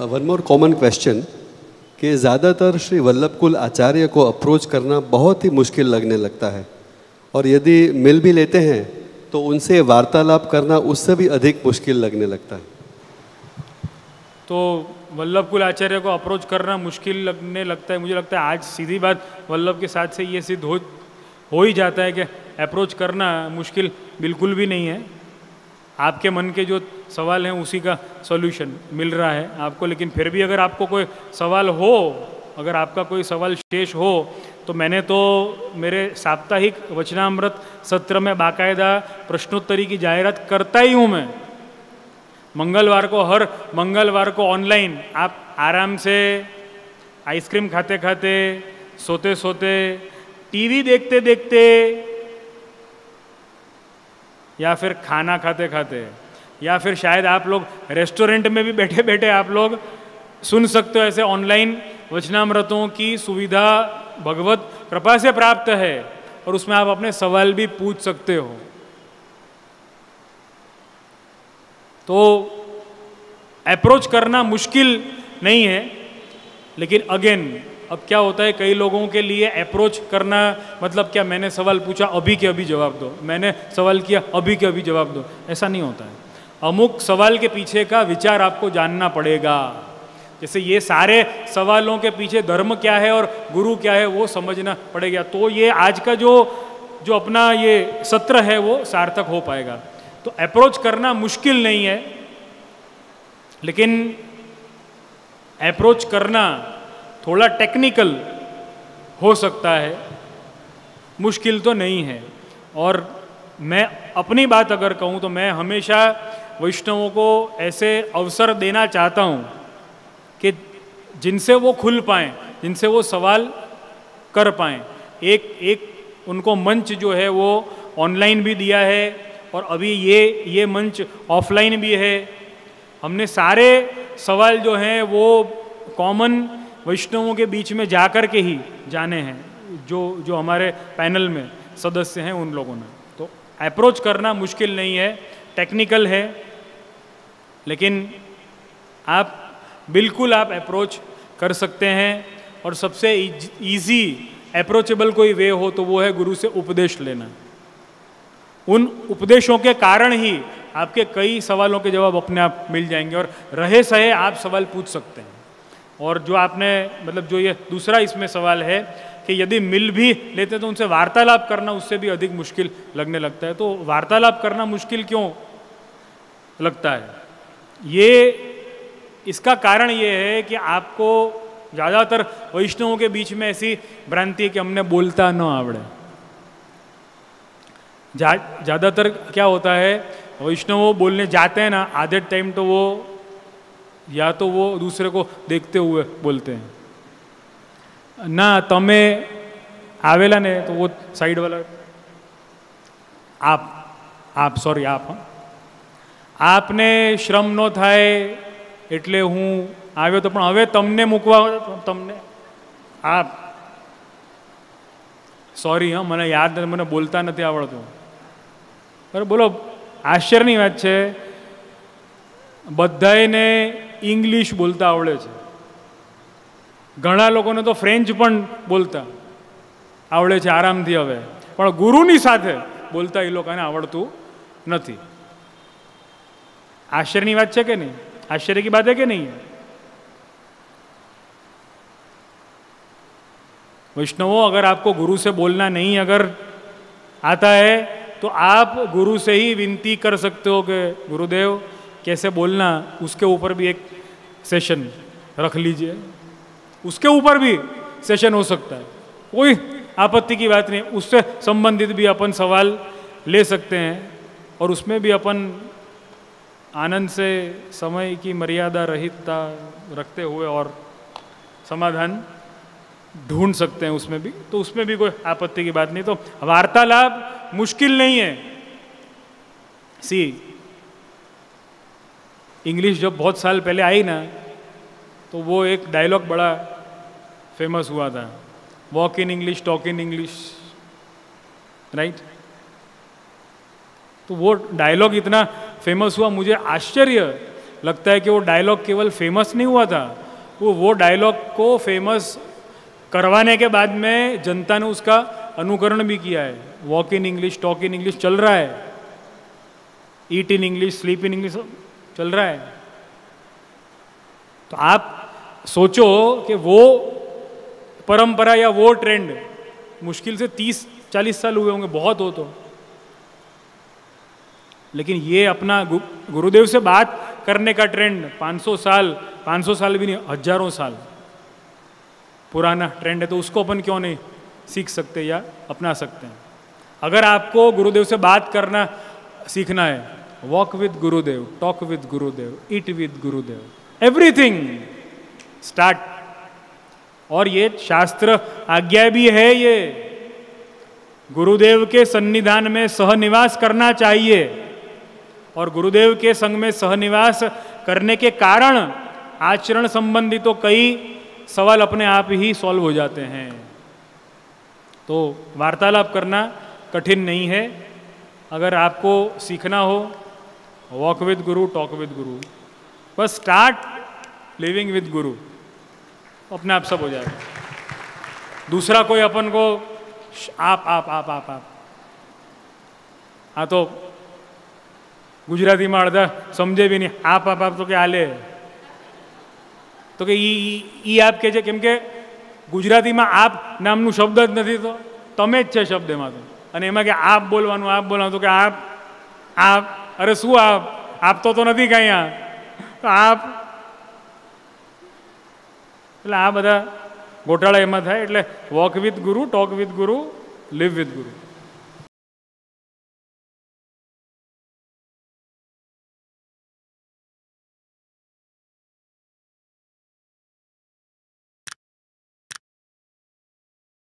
One more common question कि ज़्यादातर श्री वल्लभकुल आचार्य को अप्रोच करना बहुत ही मुश्किल लगने लगता है, और यदि मिल भी लेते हैं तो उनसे वार्तालाप करना उससे भी अधिक मुश्किल लगने लगता है। तो वल्लभकुल आचार्य को अप्रोच करना मुश्किल लगने लगता है, मुझे लगता है आज सीधी बात वल्लभ के साथ से ये सिद्ध हो ही जाता है कि अप्रोच करना मुश्किल बिल्कुल भी नहीं है। आपके मन के जो सवाल हैं उसी का सॉल्यूशन मिल रहा है आपको। लेकिन फिर भी अगर आपको कोई सवाल हो, अगर आपका कोई सवाल शेष हो, तो मैंने तो मेरे साप्ताहिक वचनामृत सत्र में बाकायदा प्रश्नोत्तरी की जाहिरात करता ही हूँ मैं। मंगलवार को, हर मंगलवार को ऑनलाइन आप आराम से आइसक्रीम खाते खाते, सोते सोते, टीवी देखते देखते, या फिर खाना खाते खाते, या फिर शायद आप लोग रेस्टोरेंट में भी बैठे बैठे आप लोग सुन सकते हो। ऐसे ऑनलाइन वचनामृतों की सुविधा भगवत कृपा से प्राप्त है, और उसमें आप अपने सवाल भी पूछ सकते हो। तो अप्रोच करना मुश्किल नहीं है, लेकिन अगेन अब क्या होता है, कई लोगों के लिए अप्रोच करना मतलब क्या, मैंने सवाल पूछा अभी के अभी जवाब दो, मैंने सवाल किया अभी के अभी जवाब दो, ऐसा नहीं होता है। अमुक सवाल के पीछे का विचार आपको जानना पड़ेगा। जैसे ये सारे सवालों के पीछे धर्म क्या है और गुरु क्या है वो समझना पड़ेगा, तो ये आज का जो अपना ये सत्र है वो सार्थक हो पाएगा। तो अप्रोच करना मुश्किल नहीं है, लेकिन अप्रोच करना थोड़ा टेक्निकल हो सकता है, मुश्किल तो नहीं है। और मैं अपनी बात अगर कहूँ तो मैं हमेशा वैष्णवों को ऐसे अवसर देना चाहता हूँ कि जिनसे वो खुल पाएँ, जिनसे वो सवाल कर पाएँ। एक उनको मंच जो है वो ऑनलाइन भी दिया है, और अभी ये मंच ऑफलाइन भी है। हमने सारे सवाल जो हैं वो कॉमन वैष्णवों के बीच में जाकर के ही जाने हैं, जो हमारे पैनल में सदस्य हैं उन लोगों ने। तो अप्रोच करना मुश्किल नहीं है, टेक्निकल है, लेकिन आप बिल्कुल आप अप्रोच कर सकते हैं। और सबसे इजी अप्रोचेबल कोई वे हो तो वो है गुरु से उपदेश लेना। उन उपदेशों के कारण ही आपके कई सवालों के जवाब अपने आप मिल जाएंगे, और रहे सहे आप सवाल पूछ सकते हैं। और जो आपने मतलब जो ये दूसरा इसमें सवाल है कि यदि मिल भी लेते तो उनसे वार्तालाप करना उससे भी अधिक मुश्किल लगने लगता है। तो वार्तालाप करना मुश्किल क्यों लगता है, ये इसका कारण ये है कि आपको ज़्यादातर वैष्णवों के बीच में ऐसी भ्रांति है कि हमने बोलता न आवड़े। ज़्यादातर क्या होता है, वैष्णव बोलने जाते हैं ना, आधे टाइम तो वो या तो वो दूसरे को देखते हुए बोलते हैं ना, तमे आवेला ने तो वो साइड वाला आप सॉरी आप आपने श्रम नो थाय એટલે હું આવ્યો તો, પણ હવે તમને મૂકવા તમને आप सॉरी हाँ મને યાદ નથી, મને બોલતા નથી આવડતું। બરાબર, બોલો આશ્ચર્યની વાત છે, બધાને ઇંગ્લિશ બોલતા આવડે છે, ઘણા લોકોને તો ફ્રેન્ચ પણ બોલતા આવડે છે આરામથી હવે, પણ ગુરુની સાથે બોલતા એ લોકોને આવડતું નથી। આશ્ચર્યની વાત છે કે નહીં? आश्चर्य की बात है कि नहीं? वैष्णवों, अगर आपको गुरु से बोलना नहीं अगर आता है तो आप गुरु से ही विनती कर सकते हो कि गुरुदेव कैसे बोलना, उसके ऊपर भी एक सेशन रख लीजिए, उसके ऊपर भी सेशन हो सकता है, कोई आपत्ति की बात नहीं। उससे संबंधित भी अपन सवाल ले सकते हैं, और उसमें भी अपन आनंद से समय की मर्यादा रहितता रखते हुए और समाधान ढूंढ सकते हैं उसमें भी, तो उसमें भी कोई आपत्ति की बात नहीं। तो वार्तालाप मुश्किल नहीं है। सी इंग्लिश जब बहुत साल पहले आई ना, तो वो एक डायलॉग बड़ा फेमस हुआ था, walk in English talk in English, right. तो वो डायलॉग इतना फेमस हुआ, मुझे आश्चर्य लगता है कि वो डायलॉग केवल फेमस नहीं हुआ था, वो डायलॉग को फेमस करवाने के बाद में जनता ने उसका अनुकरण भी किया है। Walk in English, talk in English चल रहा है, eat in English, sleep in English चल रहा है। तो आप सोचो कि वो परंपरा या वो ट्रेंड मुश्किल से 30-40 साल हुए होंगे, बहुत हो तो, लेकिन ये अपना गुरुदेव से बात करने का ट्रेंड 500 साल भी नहीं, हजारों साल पुराना ट्रेंड है। तो उसको अपन क्यों नहीं सीख सकते या अपना सकते हैं? अगर आपको गुरुदेव से बात करना सीखना है, walk with Gurudev, talk with Gurudev, eat with Gurudev, everything start. और ये शास्त्र आज्ञा भी है, ये गुरुदेव के सन्निधान में सहनिवास करना चाहिए। और गुरुदेव के संग में सहनिवास करने के कारण आचरण संबंधी तो कई सवाल अपने आप ही सॉल्व हो जाते हैं। तो वार्तालाप करना कठिन नहीं है। अगर आपको सीखना हो, walk with Guru, talk with गुरु, बस स्टार्ट लिविंग विद गुरु, अपने आप सब हो जाएगा। दूसरा कोई अपन को आप हाँ तो गुजराती में अर्धा समझे भी नहीं, आप तो क्या हाले, तो કે ઈ આપ કહે છે કેમ કે ગુજરાતીમાં આપ નામનું શબ્દ જ નથી, તો તમે જ છે શબ્દ એમાં તો, અને એમાં કે આપ બોલવાનું તો કે આપ અરે શું આપ તો નથી કાંઈ, તો આપ, એટલે આ બધા ગોટાળા એમાં થાય. એટલે વોક વિથ ગુરુ, ટોક વિથ ગુરુ, લિવ વિથ ગુરુ.